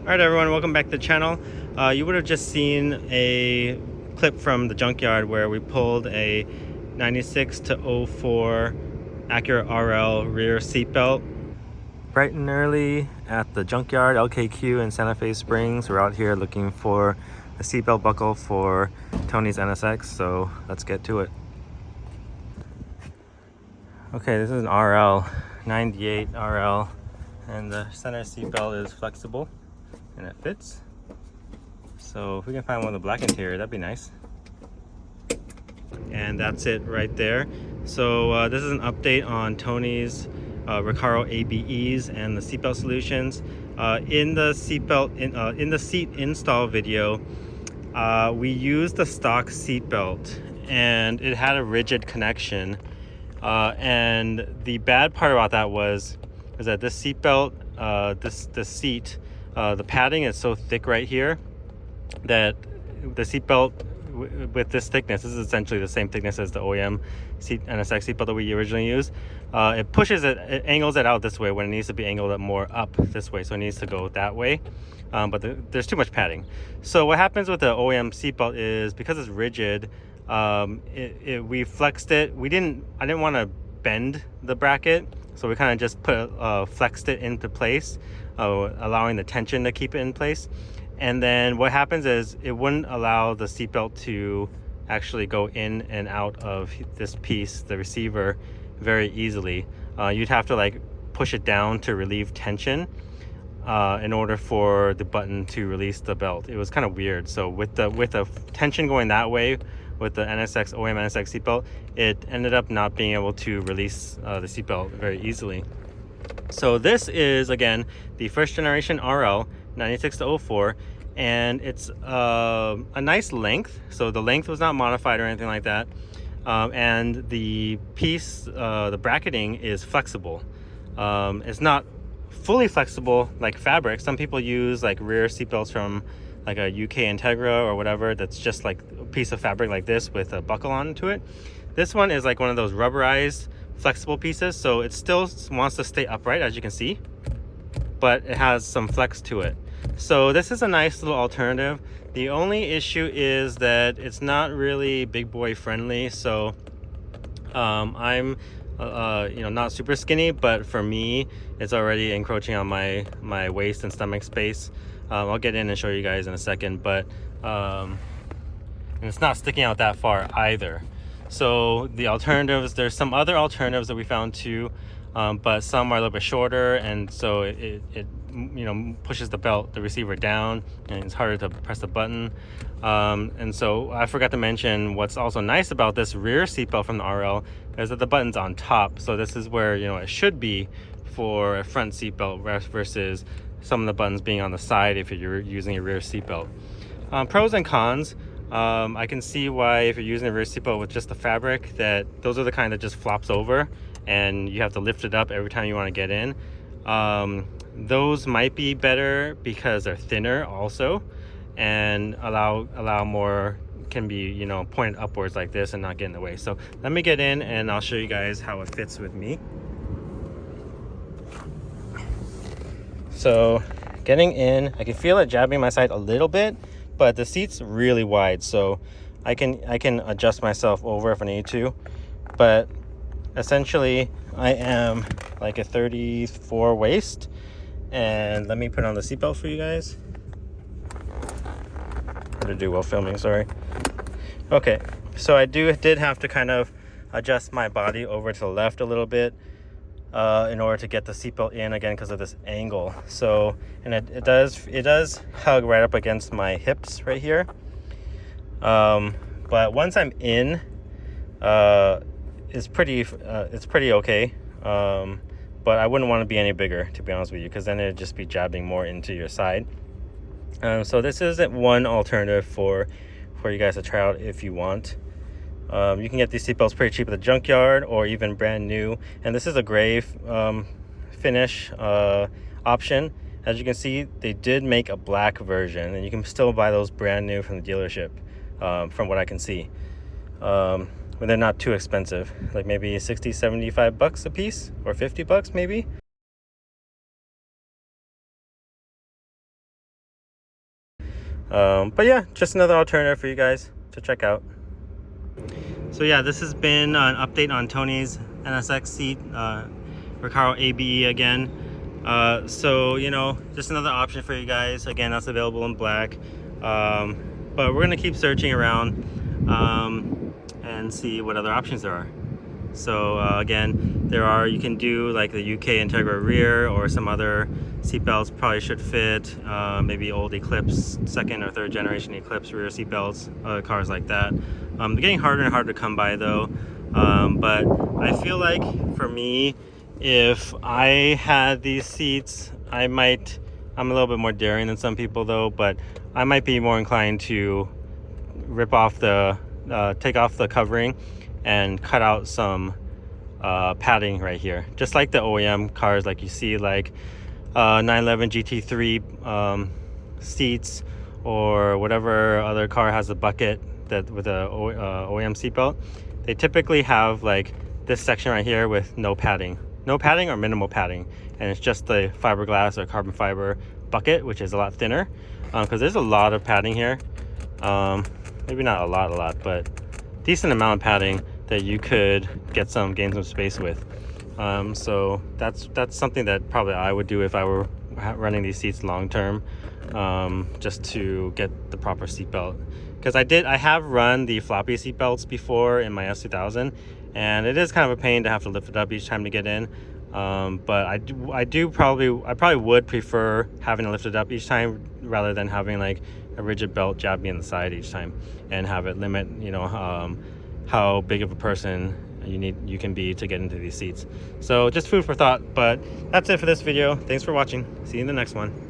Alright everyone, welcome back to the channel. You would have just seen a clip from the junkyard where we pulled a 96 to 04 Acura RL rear seatbelt. Bright and early at the junkyard, LKQ in Santa Fe Springs. We're out here looking for a seatbelt buckle for Tony's NSX, so let's get to it. Okay, this is an RL, 98 RL, and the center seatbelt is flexible and it fits. So if we can find one with a black interior, that'd be nice. And that's it right there. So this is an update on Tony's Recaro ABEs and the seatbelt solutions. In the seatbelt in the seat install video, we used the stock seatbelt and it had a rigid connection. And the bad part about that is that this seatbelt, the seat, the padding is so thick right here that the seatbelt with this thickness, this is essentially the same thickness as the OEM NSX seatbelt that we originally used. It pushes it, it angles it out this way when it needs to be angled more up this way, so it needs to go that way. But there's too much padding. So what happens with the OEM seatbelt is, because it's rigid, we flexed it. I didn't want to bend the bracket, so we kind of just flexed it into place, allowing the tension to keep it in place. And then what happens is it wouldn't allow the seatbelt to actually go in and out of this piece, the receiver, very easily. You'd have to like push it down to relieve tension in order for the button to release the belt. It was kind of weird. So with the tension going that way, with the NSX OEM NSX seatbelt, it ended up not being able to release the seatbelt very easily. So this is, again, the first generation RL 96 to 04, and it's a nice length. So the length was not modified or anything like that, and the piece, the bracketing is flexible. It's not fully flexible like fabric. Some people use like rear seatbelts from like a UK Integra or whatever, that's just like a piece of fabric like this with a buckle onto it. This one is like one of those rubberized flexible pieces, so it still wants to stay upright, as you can see, but it has some flex to it. So this is a nice little alternative. The only issue is that it's not really big boy friendly. So I'm not super skinny, but for me it's already encroaching on my waist and stomach space. I'll get in and show you guys in a second, but and it's not sticking out that far either. So the alternatives, there's some other alternatives that we found too, but some are a little bit shorter, and so it pushes the receiver down, and it's harder to press the button. And so I forgot to mention, what's also nice about this rear seatbelt from the RL is that the button's on top. So this is where it should be for a front seatbelt versus some of the buttons being on the side if you're using a rear seatbelt. Pros and cons. I can see why, if you're using a rear seatbelt with just the fabric, that those are the kind that just flops over and you have to lift it up every time you want to get in. Those might be better because they're thinner also, and allow more, can be pointed upwards like this and not get in the way. So let me get in and I'll show you guys how it fits with me. So getting in, I can feel it jabbing my side a little bit, but the seat's really wide, so I can adjust myself over if I need to. But essentially I am like a 34 waist, and let me put on the seatbelt for you guys. Hard to do while filming, sorry. Okay, so I did have to kind of adjust my body over to the left a little bit in order to get the seatbelt in, again, because of this angle. So, and it does hug right up against my hips right here. But once I'm in, it's pretty okay. But I wouldn't want to be any bigger, to be honest with you, because then it'd just be jabbing more into your side. So this is one alternative for you guys to try out if you want. You can get these seatbelts pretty cheap at the junkyard or even brand new, and this is a gray finish option. As you can see, they did make a black version, and you can still buy those brand new from the dealership, from what I can see. But they're not too expensive, like maybe 60-75 bucks a piece, or 50 bucks maybe. But yeah, just another alternative for you guys to check out. So yeah, this has been an update on Tony's NSX seat, Recaro ABE again. So, you know, just another option for you guys. Again, that's available in black. But we're gonna keep searching around and see what other options there are. So again, you can do like the UK Integra rear, or some other seatbelts probably should fit, maybe old Eclipse, second or third generation Eclipse rear seatbelts, other cars like that. They're getting harder and harder to come by though. But I feel like for me, if I had these seats, I'm a little bit more daring than some people though, but I might be more inclined to rip off take off the covering and cut out some padding right here, just like the OEM cars, like you see, like 911 GT3 seats, or whatever other car has a bucket that with a OEM seatbelt. They typically have like this section right here with no padding or minimal padding, and it's just the fiberglass or carbon fiber bucket, which is a lot thinner, because there's a lot of padding here. Maybe not a lot, but decent amount of padding that you could gain some space with. So that's something that probably I would do if I were running these seats long term, just to get the proper seatbelt. Because I have run the floppy seatbelts before in my S2000, and it is kind of a pain to have to lift it up each time to get in. But I probably would prefer having to lift it up each time rather than having like a rigid belt jab me in the side each time and have it limit, you know, how big of a person you can be to get into these seats. So just food for thought. But that's it for this video. Thanks for watching. See you in the next one.